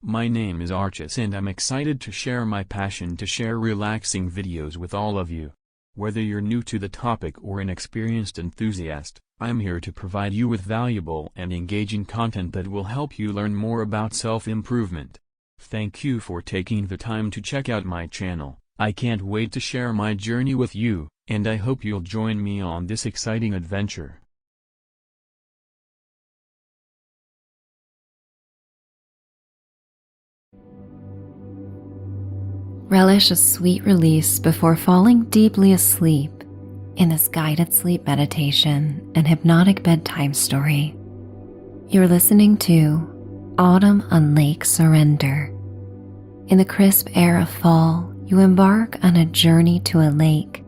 My name is Archis and I'm excited to share my passion to share relaxing videos with all of you. Whether you're new to the topic or an experienced enthusiast, I'm here to provide you with valuable and engaging content that will help you learn more about self-improvement. Thank you for taking the time to check out my channel. I can't wait to share my journey with you, and I hope you'll join me on this exciting adventure. Relish a sweet release before falling deeply asleep in this guided sleep meditation and hypnotic bedtime story. You're listening to Autumn on Lake Surrender. In the crisp air of fall, you embark on a journey to a lake.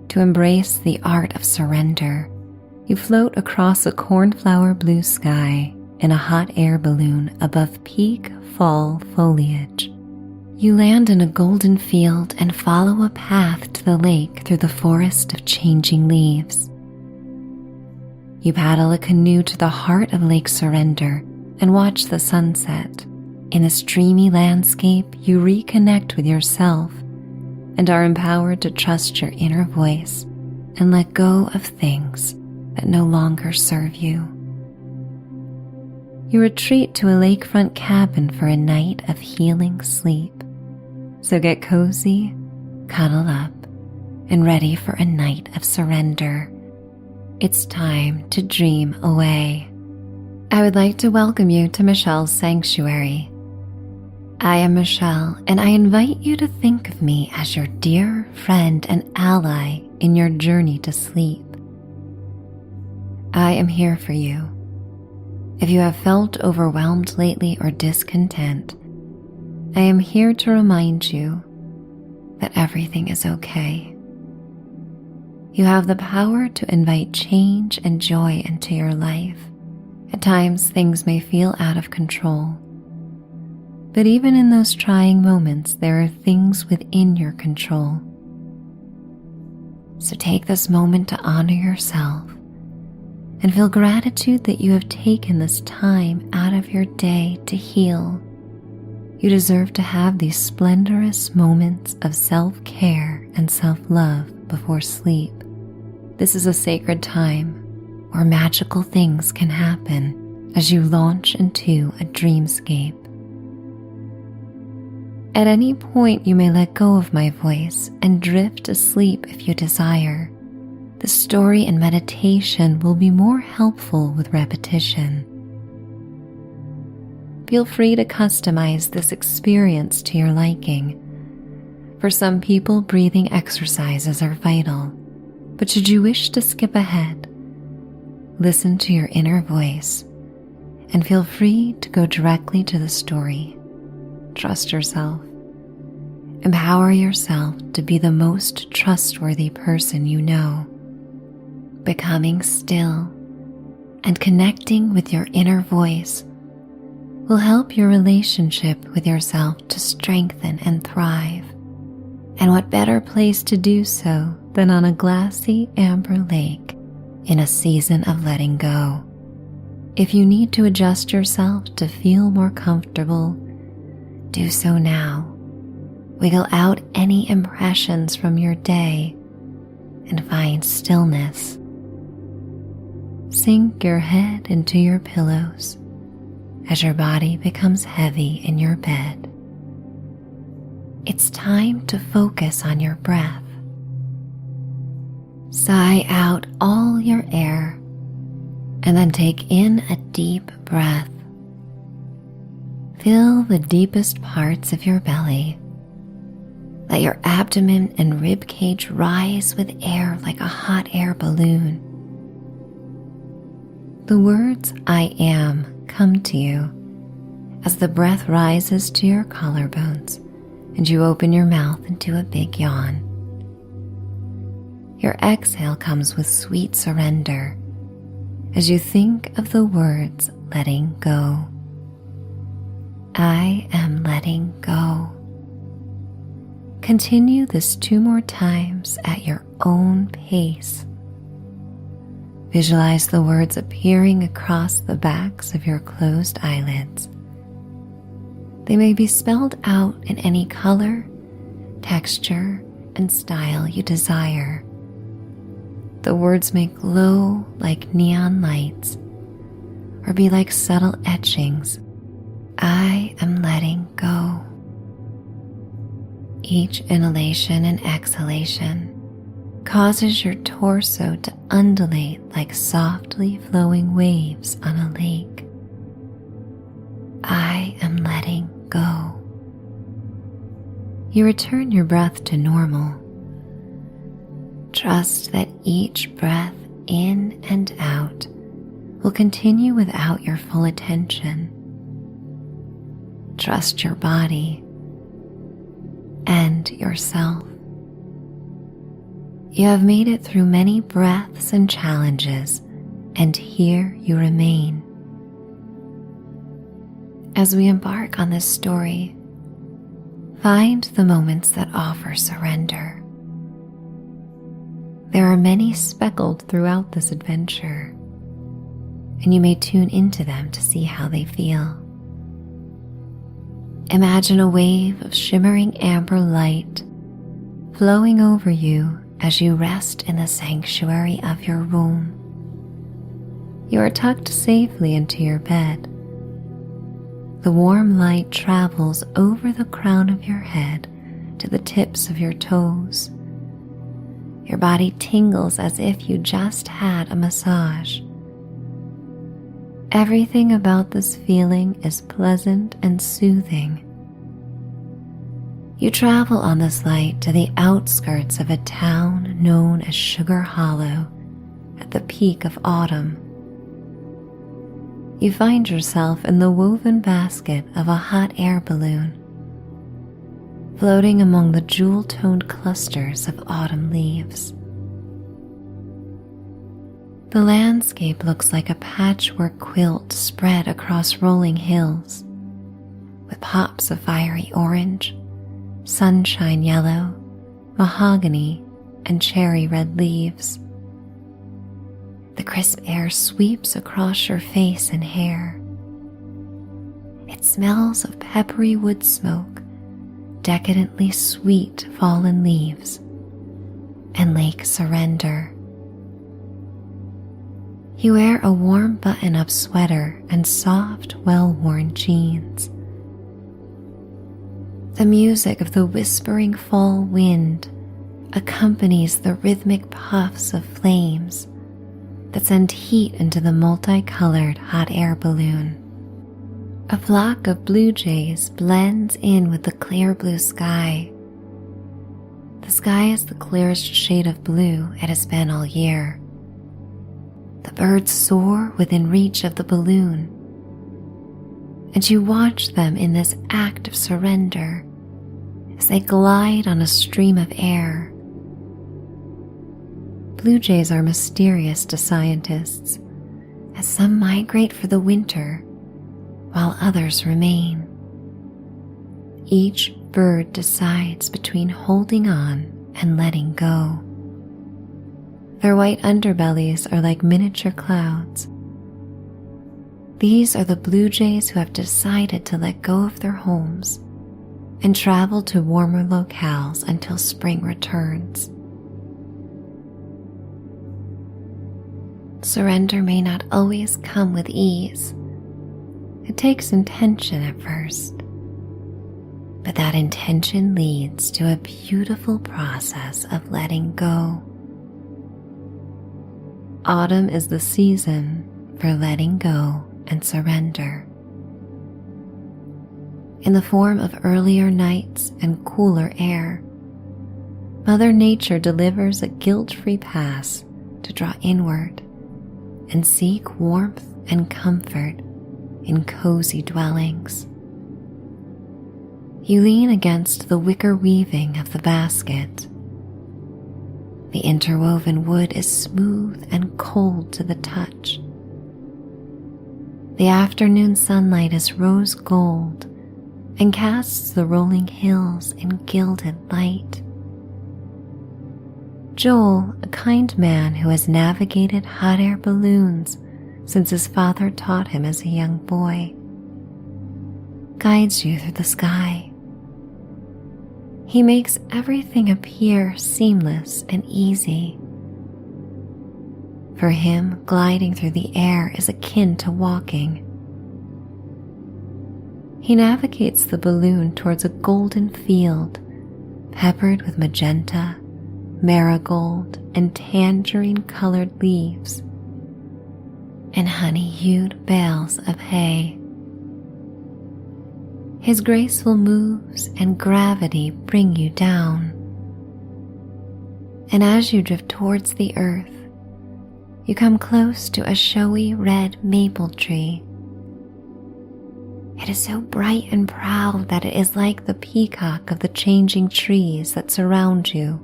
To embrace the art of surrender, you float across a cornflower blue sky in a hot air balloon above peak fall foliage. You land in a golden field and follow a path to the lake through the forest of changing leaves. You paddle a canoe to the heart of Lake Surrender and watch the sunset. In this dreamy landscape, you reconnect with yourself and are empowered to trust your inner voice and let go of things that no longer serve you. You retreat to a lakefront cabin for a night of healing sleep. So get cozy, cuddle up, and ready for a night of surrender. It's time to dream away. I would like to welcome you to Michelle's Sanctuary. I am Michelle, and I invite you to think of me as your dear friend and ally in your journey to sleep. I am here for you. If you have felt overwhelmed lately or discontent, I am here to remind you that everything is okay. You have the power to invite change and joy into your life. At times, things may feel out of control. But even in those trying moments, there are things within your control. So take this moment to honor yourself and feel gratitude that you have taken this time out of your day to heal. You deserve to have these splendorous moments of self-care and self-love before sleep. This is a sacred time where magical things can happen as you launch into a dreamscape. At any point, you may let go of my voice and drift asleep if you desire. The story and meditation will be more helpful with repetition. Feel free to customize this experience to your liking. For some people, breathing exercises are vital, but should you wish to skip ahead, listen to your inner voice and feel free to go directly to the story. Trust yourself. Empower yourself to be the most trustworthy person you know. Becoming still and connecting with your inner voice will help your relationship with yourself to strengthen and thrive. And what better place to do so than on a glassy amber lake in a season of letting go. If you need to adjust yourself to feel more comfortable, do so now. Wiggle out any impressions from your day and find stillness. Sink your head into your pillows as your body becomes heavy in your bed. It's time to focus on your breath. Sigh out all your air and then take in a deep breath. Fill the deepest parts of your belly. Let your abdomen and rib cage rise with air like a hot air balloon. The words I am come to you as the breath rises to your collarbones and you open your mouth into a big yawn. Your exhale comes with sweet surrender as you think of the words letting go. I am letting go. Continue this 2 more times at your own pace. Visualize the words appearing across the backs of your closed eyelids. They may be spelled out in any color, texture, and style you desire. The words may glow like neon lights or be like subtle etchings. I am letting go. Each inhalation and exhalation causes your torso to undulate like softly flowing waves on a lake. I am letting go. You return your breath to normal. Trust that each breath in and out will continue without your full attention. Trust your body and yourself. You have made it through many breaths and challenges, and here you remain. As we embark on this story, find the moments that offer surrender. There are many speckled throughout this adventure, and you may tune into them to see how they feel. Imagine a wave of shimmering amber light flowing over you as you rest in the sanctuary of your room. You are tucked safely into your bed. The warm light travels over the crown of your head to the tips of your toes. Your body tingles as if you just had a massage. Everything about this feeling is pleasant and soothing. You travel on this light to the outskirts of a town known as Sugar Hollow at the peak of autumn. You find yourself in the woven basket of a hot air balloon, floating among the jewel-toned clusters of autumn leaves. The landscape looks like a patchwork quilt spread across rolling hills, with pops of fiery orange, sunshine yellow, mahogany, and cherry red leaves. The crisp air sweeps across your face and hair. It smells of peppery wood smoke, decadently sweet fallen leaves, and lake surrender. You wear a warm button-up sweater and soft, well-worn jeans. The music of the whispering fall wind accompanies the rhythmic puffs of flames that send heat into the multicolored hot air balloon. A flock of blue jays blends in with the clear blue sky. The sky is the clearest shade of blue it has been all year. The birds soar within reach of the balloon, and you watch them in this act of surrender as they glide on a stream of air. Blue jays are mysterious to scientists, as some migrate for the winter while others remain. Each bird decides between holding on and letting go. Their white underbellies are like miniature clouds. These are the blue jays who have decided to let go of their homes and travel to warmer locales until spring returns. Surrender may not always come with ease. It takes intention at first, but that intention leads to a beautiful process of letting go. Autumn is the season for letting go and surrender. In the form of earlier nights and cooler air, Mother Nature delivers a guilt-free pass to draw inward and seek warmth and comfort in cozy dwellings. You lean against the wicker weaving of the basket. The interwoven wood is smooth and cold to the touch. The afternoon sunlight is rose gold and casts the rolling hills in gilded light. Joel, a kind man who has navigated hot air balloons since his father taught him as a young boy, guides you through the sky. He makes everything appear seamless and easy. For him, gliding through the air is akin to walking. He navigates the balloon towards a golden field peppered with magenta, marigold, and tangerine-colored leaves, and honey-hued bales of hay. His graceful moves and gravity bring you down, and as you drift towards the earth, you come close to a showy red maple tree. It is so bright and proud that it is like the peacock of the changing trees that surround you.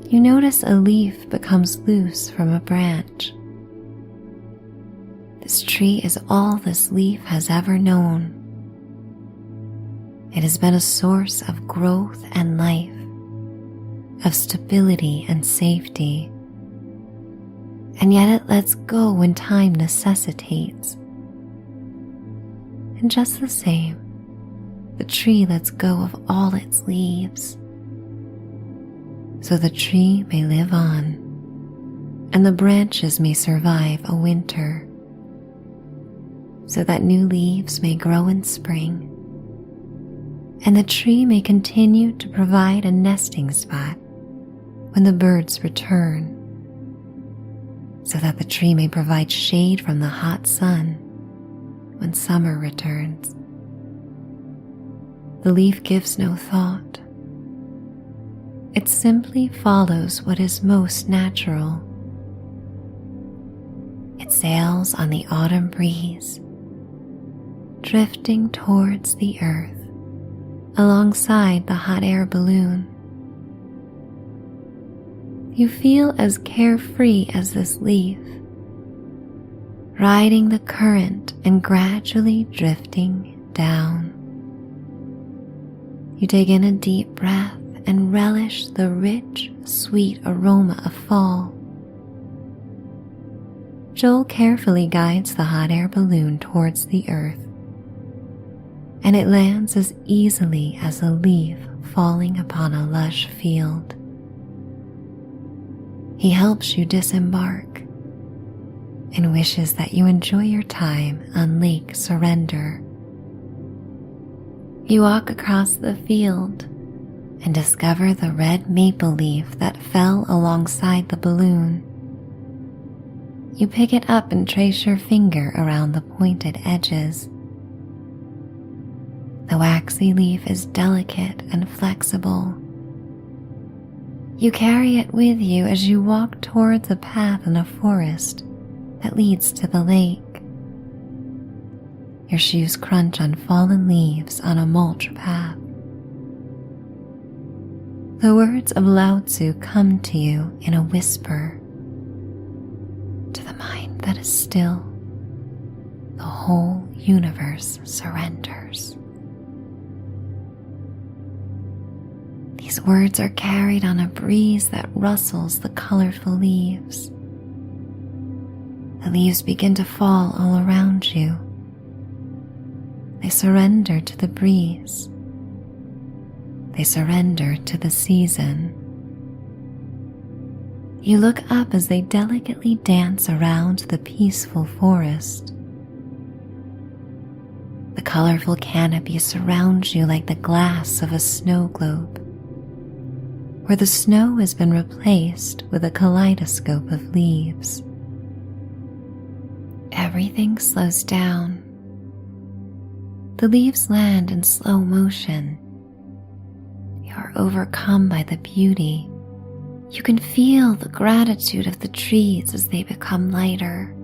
You notice a leaf becomes loose from a branch. This tree is all this leaf has ever known. It has been a source of growth and life, of stability and safety, and yet it lets go when time necessitates. And just the same, the tree lets go of all its leaves, so the tree may live on, and the branches may survive a winter, so that new leaves may grow in spring, and the tree may continue to provide a nesting spot when the birds return, so that the tree may provide shade from the hot sun when summer returns. The leaf gives no thought. It simply follows what is most natural. It sails on the autumn breeze, drifting towards the earth alongside the hot air balloon. You feel as carefree as this leaf, riding the current and gradually drifting down. You take in a deep breath and relish the rich, sweet aroma of fall. Joel carefully guides the hot air balloon towards the earth, and it lands as easily as a leaf falling upon a lush field. He helps you disembark and wishes that you enjoy your time on Lake Surrender. You walk across the field and discover the red maple leaf that fell alongside the balloon. You pick it up and trace your finger around the pointed edges. The waxy leaf is delicate and flexible. You carry it with you as you walk towards a path in a forest that leads to the lake. Your shoes crunch on fallen leaves on a mulch path. The words of Lao Tzu come to you in a whisper. To the mind that is still, the whole universe surrenders. These words are carried on a breeze that rustles the colorful leaves. The leaves begin to fall all around you. They surrender to the breeze. They surrender to the season. You look up as they delicately dance around the peaceful forest. The colorful canopy surrounds you like the glass of a snow globe, where the snow has been replaced with a kaleidoscope of leaves. Everything slows down. The leaves land in slow motion. You are overcome by the beauty. You can feel the gratitude of the trees as they become lighter.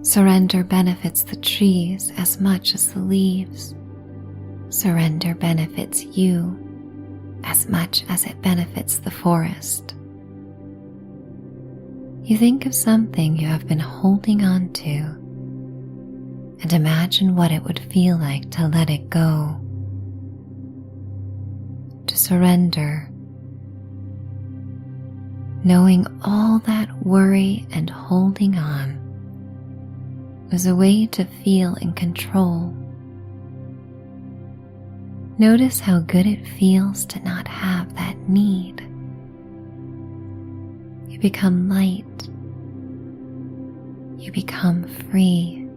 Surrender benefits the trees as much as the leaves. Surrender benefits you as much as it benefits the forest. You think of something you have been holding on to and imagine what it would feel like to let it go, to surrender, knowing all that worry and holding on as a way to feel in control. Notice how good it feels to not have that need. You become light. You become free.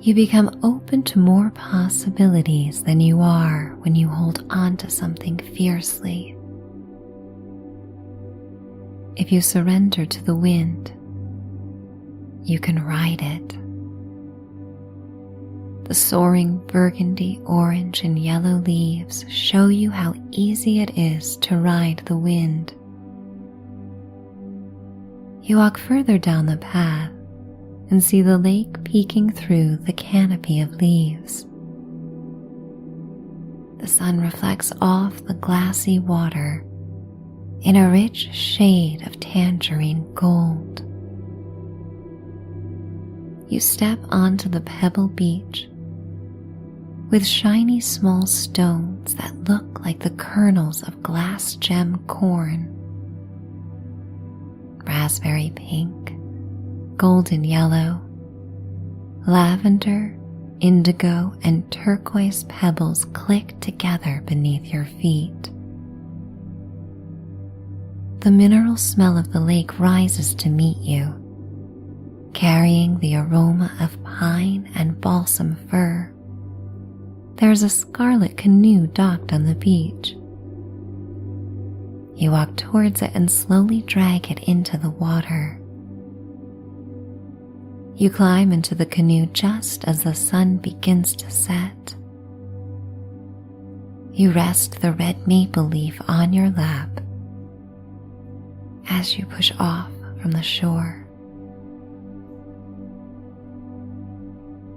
You become open to more possibilities than you are when you hold on to something fiercely. If you surrender to the wind, you can ride it. The soaring burgundy, orange, and yellow leaves show you how easy it is to ride the wind. You walk further down the path and see the lake peeking through the canopy of leaves. The sun reflects off the glassy water in a rich shade of tangerine gold. You step onto the pebble beach with shiny small stones that look like the kernels of glass gem corn. Raspberry pink, golden yellow, lavender, indigo, and turquoise pebbles click together beneath your feet. The mineral smell of the lake rises to meet you, carrying the aroma of pine and balsam fir. There is a scarlet canoe docked on the beach. You walk towards it and slowly drag it into the water. You climb into the canoe just as the sun begins to set. You rest the red maple leaf on your lap as you push off from the shore.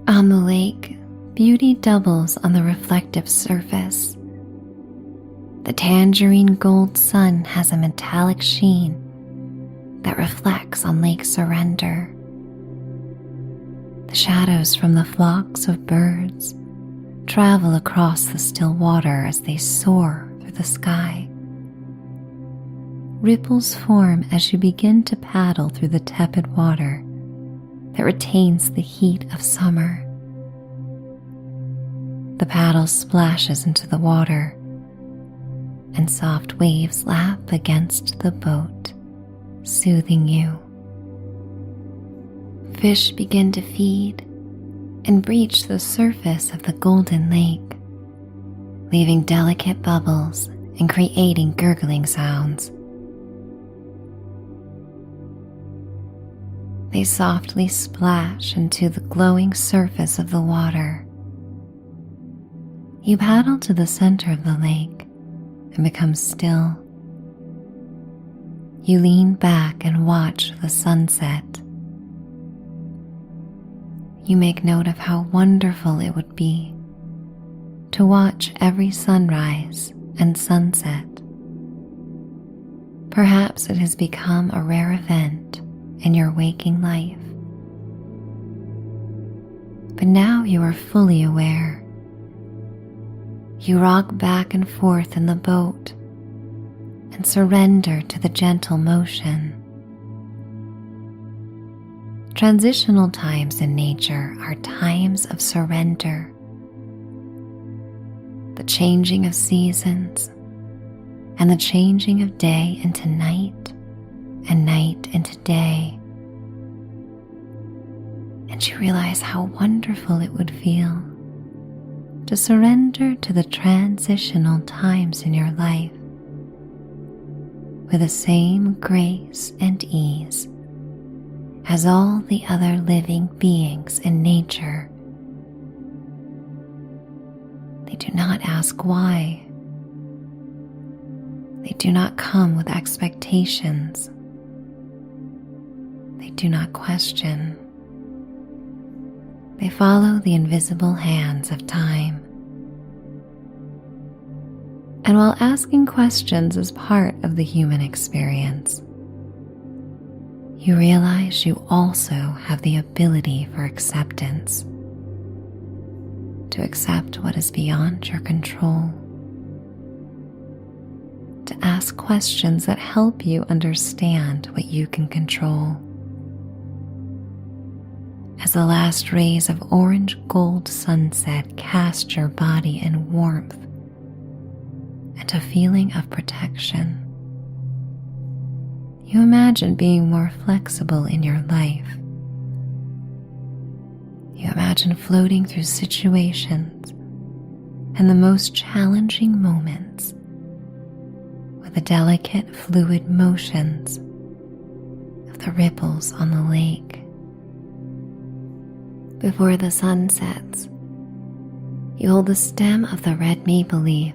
On the lake, beauty doubles on the reflective surface. The tangerine gold sun has a metallic sheen that reflects on Lake Surrender. The shadows from the flocks of birds travel across the still water as they soar through the sky. Ripples form as you begin to paddle through the tepid water that retains the heat of summer. The paddle splashes into the water, and soft waves lap against the boat, soothing you. Fish begin to feed and breach the surface of the golden lake, leaving delicate bubbles and creating gurgling sounds. They softly splash into the glowing surface of the water. You paddle to the center of the lake and become still. You lean back and watch the sunset. You make note of how wonderful it would be to watch every sunrise and sunset. Perhaps it has become a rare event in your waking life. But now you are fully aware. You rock back and forth in the boat and surrender to the gentle motion. Transitional times in nature are times of surrender. The changing of seasons and the changing of day into night and night into day. And you realize how wonderful it would feel to surrender to the transitional times in your life with the same grace and ease as all the other living beings in nature. They do not ask why. They do not come with expectations. They do not question. They follow the invisible hands of time. And while asking questions is part of the human experience, you realize you also have the ability for acceptance, to accept what is beyond your control, to ask questions that help you understand what you can control. as the last rays of orange gold sunset cast your body in warmth and a feeling of protection. You imagine being more flexible in your life. You imagine floating through situations and the most challenging moments with the delicate fluid motions of the ripples on the lake. Before the sun sets, you hold the stem of the red maple leaf.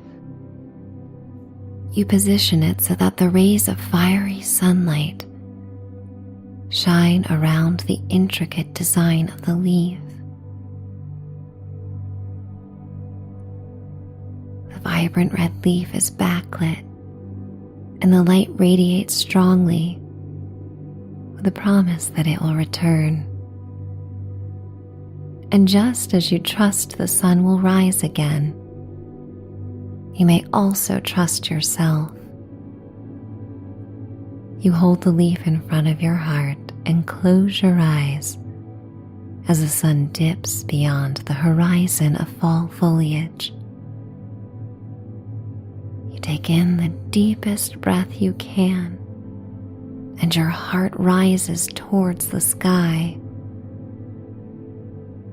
You position it so that the rays of fiery sunlight shine around the intricate design of the leaf. The vibrant red leaf is backlit, and the light radiates strongly with the promise that it will return. And just as you trust the sun will rise again, you may also trust yourself. You hold the leaf in front of your heart and close your eyes as the sun dips beyond the horizon of fall foliage. You take in the deepest breath you can, and your heart rises towards the sky.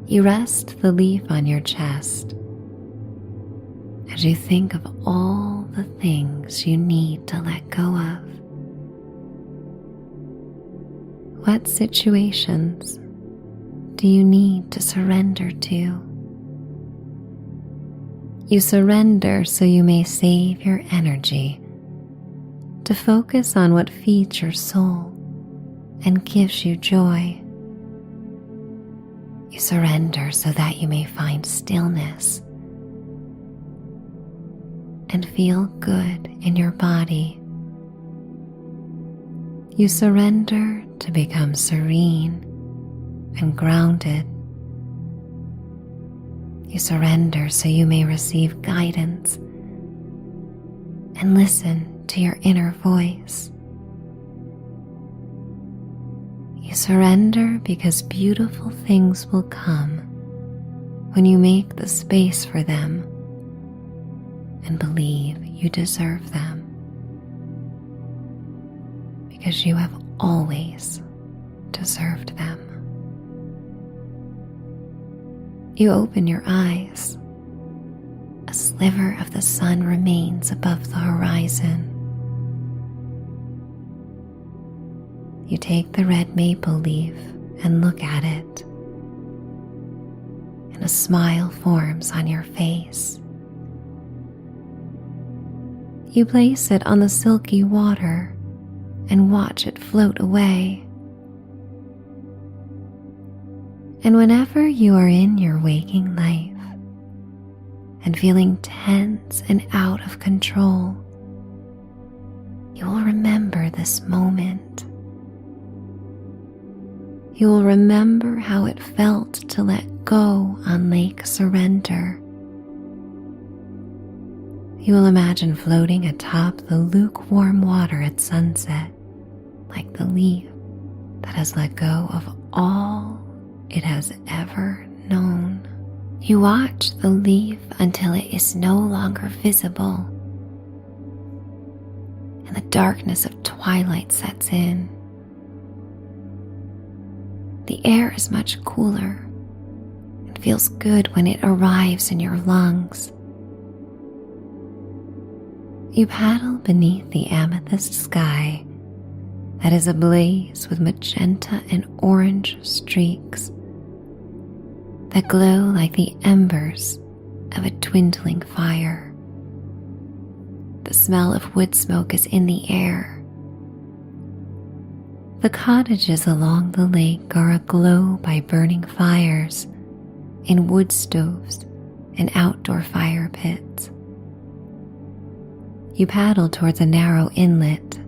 You rest the leaf on your chest as you think of all the things you need to let go of. What situations do you need to surrender to? You surrender so you may save your energy to focus on what feeds your soul and gives you joy. You surrender so that you may find stillness and feel good in your body. You surrender to become serene and grounded. You surrender so you may receive guidance and listen to your inner voice. You surrender because beautiful things will come when you make the space for them and believe you deserve them, because you have always deserved them. You open your eyes. A sliver of the sun remains above the horizon. You take the red maple leaf and look at it, and a smile forms on your face. You place it on the silky water and watch it float away. And whenever you are in your waking life and feeling tense and out of control, you will remember this moment. You will remember how it felt to let go on Lake Surrender. You will imagine floating atop the lukewarm water at sunset, like the leaf that has let go of all it has ever known. You watch the leaf until it is no longer visible, and the darkness of twilight sets in. The air is much cooler and feels good when it arrives in your lungs. You paddle beneath the amethyst sky that is ablaze with magenta and orange streaks that glow like the embers of a dwindling fire. The smell of wood smoke is in the air. The cottages along the lake are aglow by burning fires in wood stoves and outdoor fire pits. You paddle towards a narrow inlet.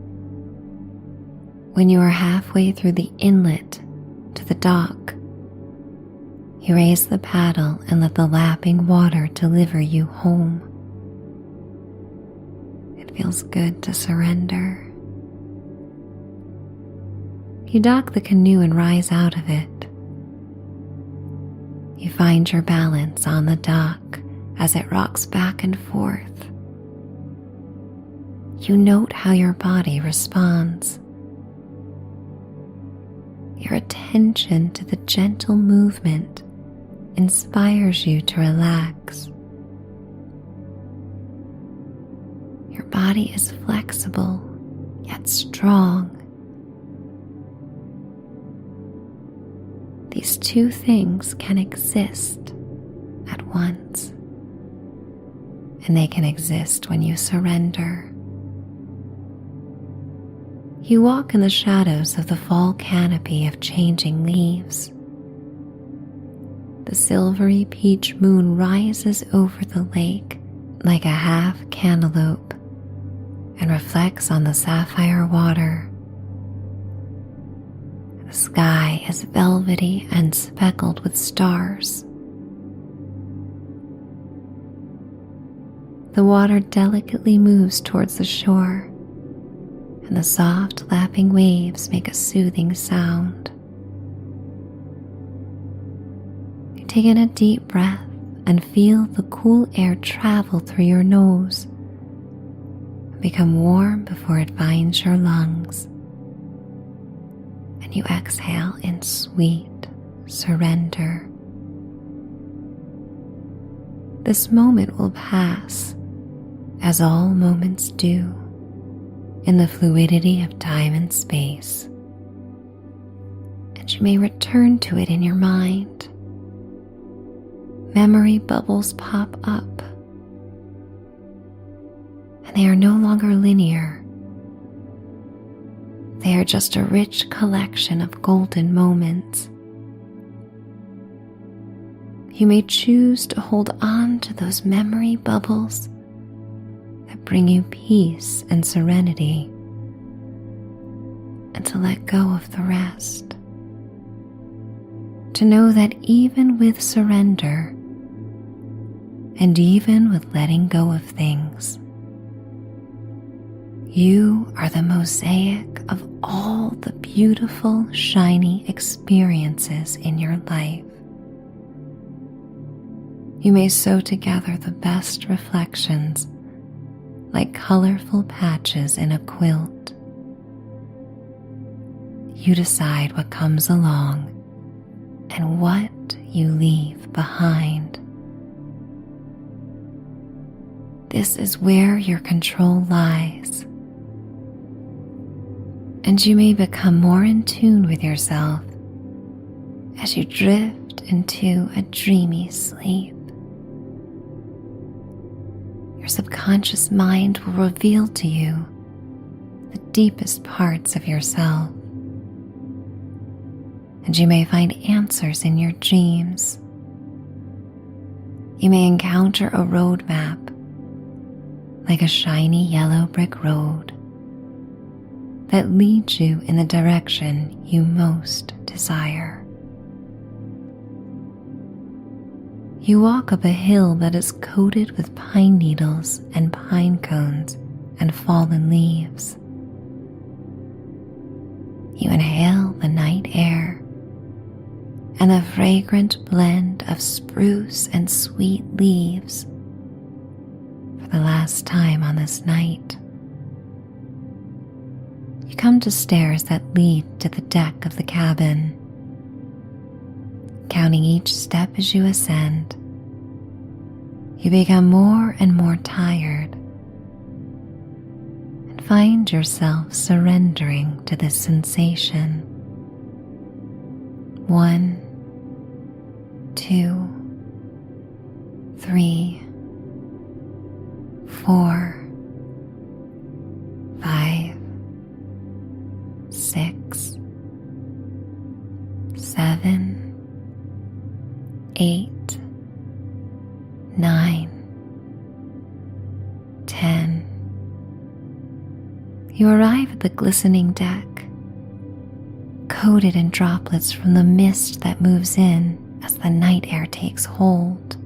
When you are halfway through the inlet to the dock, you raise the paddle and let the lapping water deliver you home. It feels good to surrender. You dock the canoe and rise out of it. You find your balance on the dock as it rocks back and forth. You note how your body responds. Your attention to the gentle movement inspires you to relax. Your body is flexible yet strong. These two things can exist at once, and they can exist when you surrender. You walk in the shadows of the fall canopy of changing leaves. The silvery peach moon rises over the lake like a half cantaloupe and reflects on the sapphire water. The sky is velvety and speckled with stars. The water delicately moves towards the shore, and the soft lapping waves make a soothing sound. You take in a deep breath and feel the cool air travel through your nose and become warm before it finds your lungs. And you exhale in sweet surrender. This moment will pass, as all moments do, in the fluidity of time and space, and you may return to it in your mind. Memory bubbles pop up, and they are no longer linear. They are just a rich collection of golden moments. You may choose to hold on to those memory bubbles that bring you peace and serenity, and to let go of the rest. To know that even with surrender, and even with letting go of things, you are the mosaic of all the beautiful, shiny experiences in your life. You may sew together the best reflections like colorful patches in a quilt. You decide what comes along and what you leave behind. This is where your control lies, and you may become more in tune with yourself as you drift into a dreamy sleep. Your subconscious mind will reveal to you the deepest parts of yourself, and you may find answers in your dreams. You may encounter a roadmap, like a shiny yellow brick road, that leads you in the direction you most desire. You walk up a hill that is coated with pine needles and pine cones and fallen leaves. You inhale the night air and the fragrant blend of spruce and sweet leaves for the last time on this night. You come to stairs that lead to the deck of the cabin. Counting each step as you ascend, you become more and more tired and find yourself surrendering to this sensation. 1, 2, 3, 4, 5, 6, 7, 8, 9, 10. You arrive at the glistening deck, coated in droplets from the mist that moves in as the night air takes hold.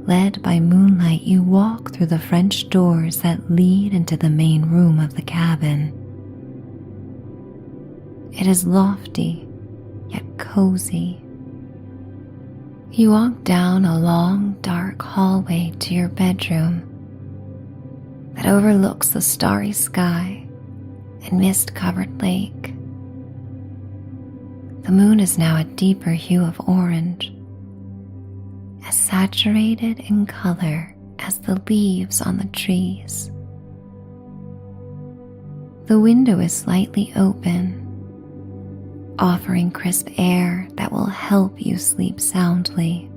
Led by moonlight, you walk through the French doors that lead into the main room of the cabin. It is lofty, yet cozy, You walk down a long, dark hallway to your bedroom that overlooks the starry sky and mist-covered lake. The moon is now a deeper hue of orange, as saturated in color as the leaves on the trees. The window is slightly open, offering crisp air that will help you sleep soundly.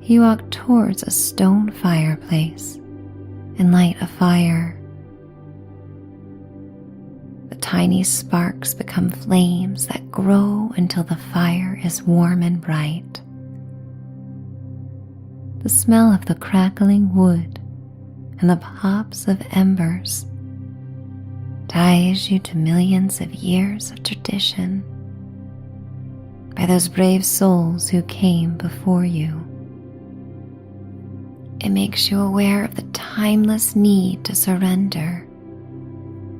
You walk towards a stone fireplace and light a fire. The tiny sparks become flames that grow until the fire is warm and bright. The smell of the crackling wood and the pops of embers ties you to millions of years of tradition by those brave souls who came before you. It makes you aware of the timeless need to surrender.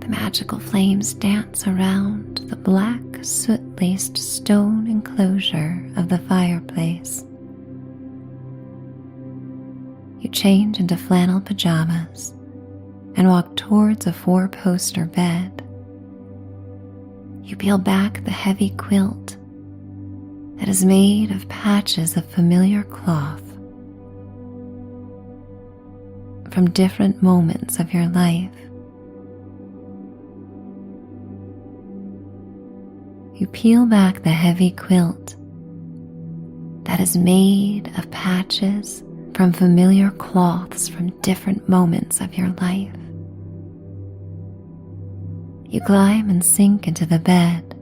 The magical flames dance around the black, soot-laced stone enclosure of the fireplace. You change into flannel pajamas and walk towards a 4-poster bed. You peel back the heavy quilt that is made of patches of familiar cloth from different moments of your life. You peel back the heavy quilt that is made of patches from familiar cloths from different moments of your life. You climb and sink into the bed,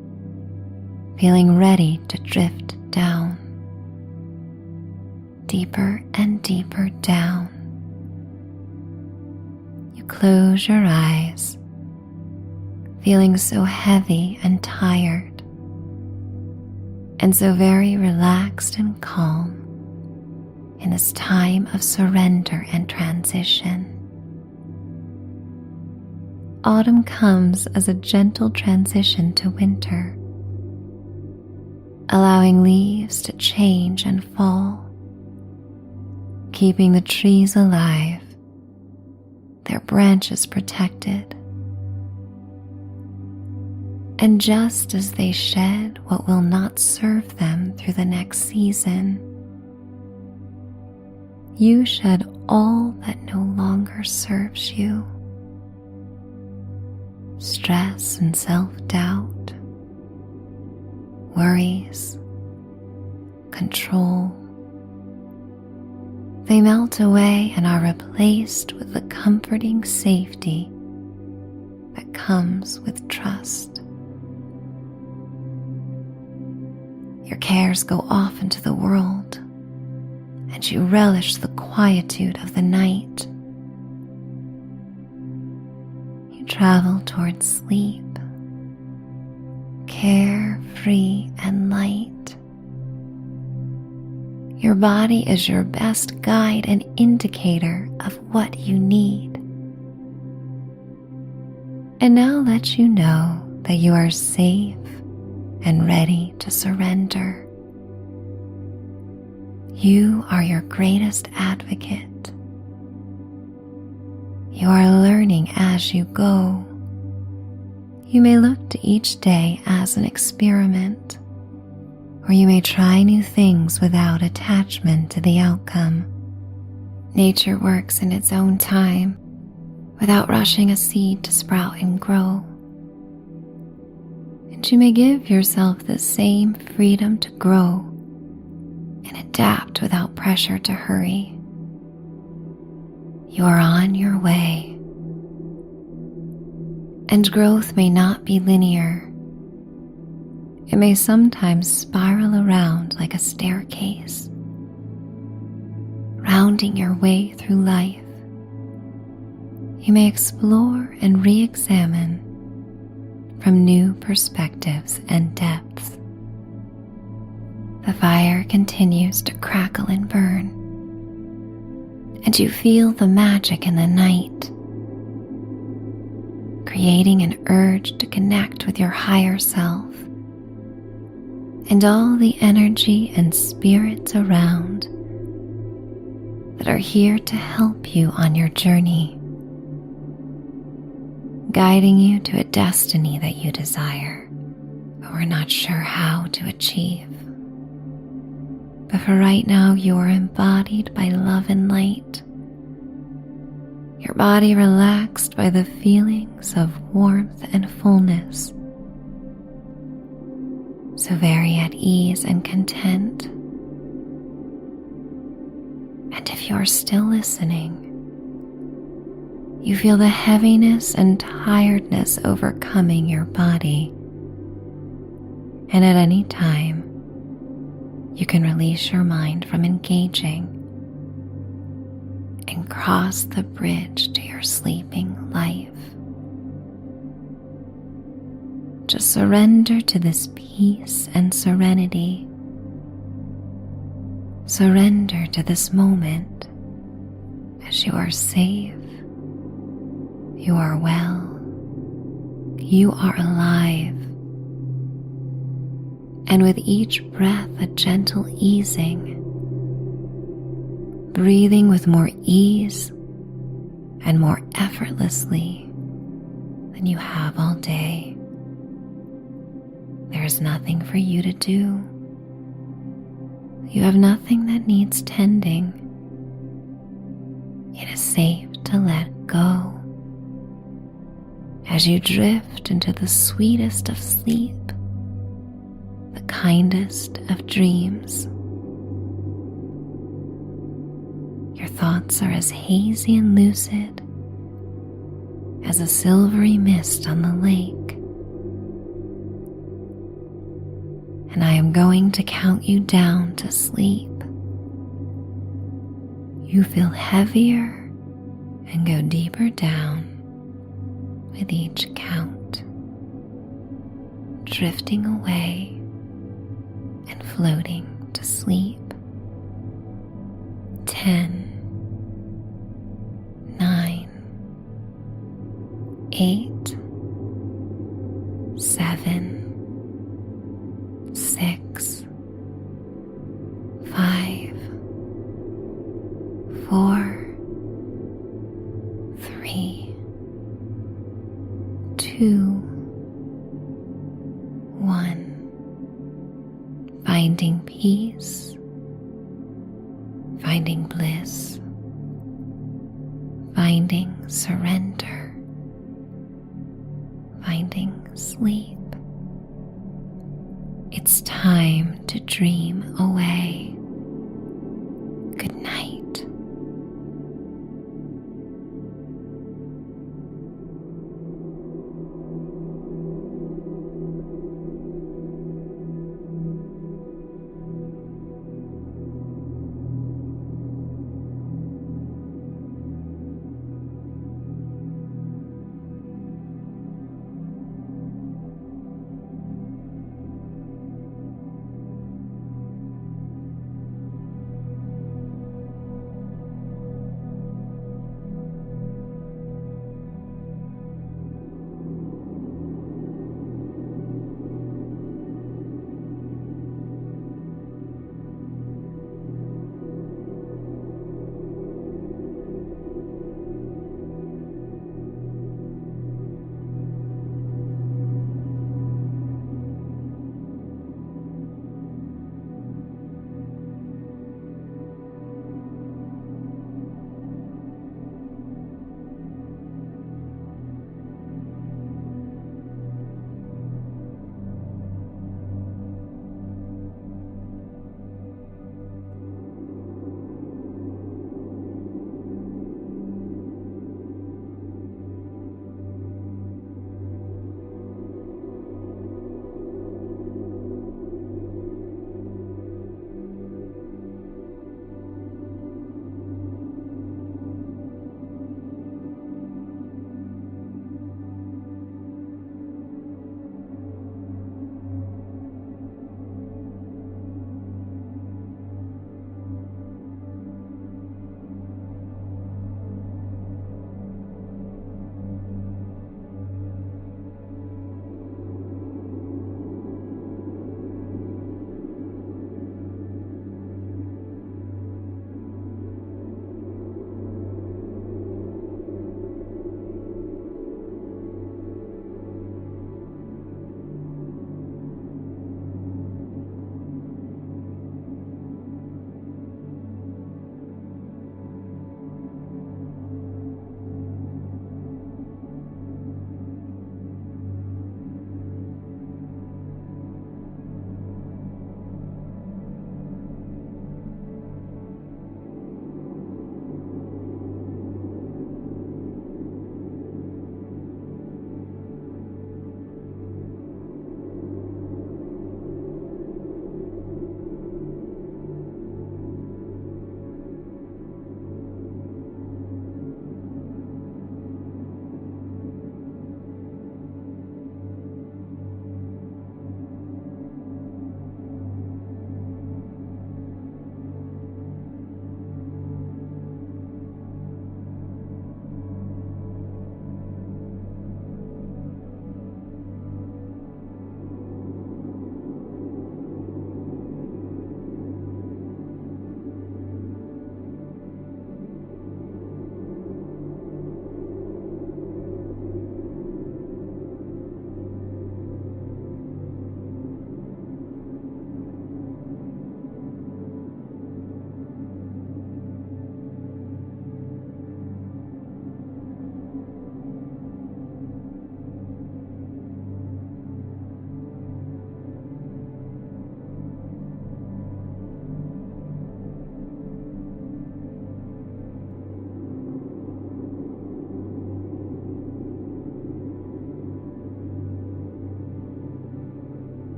feeling ready to drift down, deeper and deeper down. You close your eyes, feeling so heavy and tired, and so very relaxed and calm in this time of surrender and transition. Autumn comes as a gentle transition to winter, allowing leaves to change and fall, keeping the trees alive, their branches protected. And just as they shed what will not serve them through the next season, you shed all that no longer serves you. Stress and self-doubt, worries, control. They melt away and are replaced with the comforting safety that comes with trust. Your cares go off into the world, and you relish the quietude of the night. Travel towards sleep, carefree and light. Your body is your best guide and indicator of what you need. And now let you know that you are safe and ready to surrender. You are your greatest advocate. You are learning as you go. You may look to each day as an experiment, or you may try new things without attachment to the outcome. Nature works in its own time, without rushing a seed to sprout and grow. And you may give yourself the same freedom to grow and adapt without pressure to hurry. You are on your way. And growth may not be linear. It may sometimes spiral around like a staircase, rounding your way through life. You may explore and re-examine from new perspectives and depths. The fire continues to crackle and burn, and you feel the magic in the night, creating an urge to connect with your higher self and all the energy and spirits around that are here to help you on your journey, guiding you to a destiny that you desire, but we're not sure how to achieve. But for right now, you are embodied by love and light, your body relaxed by the feelings of warmth and fullness, so very at ease and content. And if you are still listening, you feel the heaviness and tiredness overcoming your body. And at any time, you can release your mind from engaging and cross the bridge to your sleeping life. Just surrender to this peace and serenity. Surrender to this moment as you are safe, you are well, you are alive. And with each breath, a gentle easing, breathing with more ease and more effortlessly than you have all day. There is nothing for you to do. You have nothing that needs tending. It is safe to let go as you drift into the sweetest of sleep, the kindest of dreams. Your thoughts are as hazy and lucid as a silvery mist on the lake. And I am going to count you down to sleep. You feel heavier and go deeper down with each count, drifting away and floating to sleep. 10, 9, 8, 7, 6, 5, 4, 3, 2, 1. Finding peace, finding bliss, finding surrender, finding sleep. It's time to dream away.